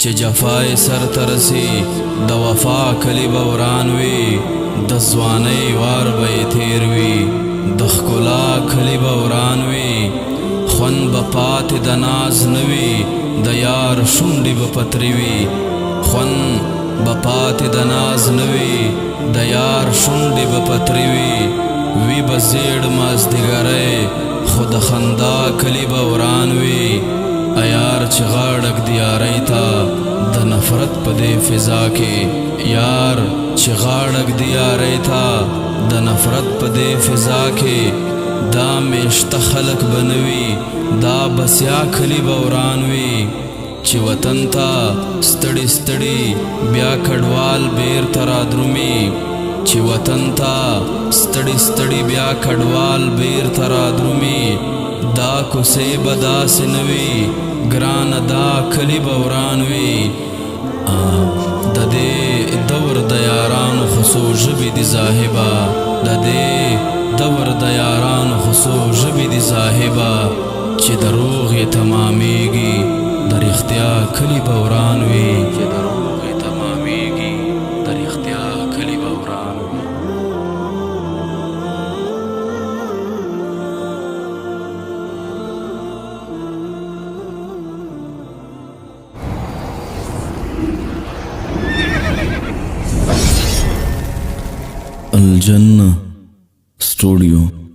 چې جفای سر ترسي د وفا کلی به وران وي د ځوانۍ وار به یې تېر وي د ښکلا کلی به وران وي خوند به پاتې د ناز نه وي د یار شونډې به پتري وي خوند به پاتې د ناز نه وي د یار شونډې به پتري وي وي به زیړ مازدیګری خو د خندا کلی به وران وي یار چې غاړک د یارۍ ته د نفرت په دې فضا کې یار چې غاړک د یارۍ ته د نفرت په دې فضا کې دا میشته خلک به نه وي دا بسیا کلی به وران وي چې وطن ته ستړي ستړي بیا کډوال بیرته رادرومي چې وطن ته ستړي ستړي بیا کډوال بیرته رادرومي دا کوڅې به داسې نه وي ګرانه دا کلی به وران وي د دې دور د یارانو خو څو ژبې دي صاحبه د دې دور د یارانو خو څو ژبې دي صاحبه چې دروغ یې تمامیږي د رښتیا کلی به وران وي چې دروغ یې تمامیږي د رښتیا کلی به وران وي الجنة स्टूडियो।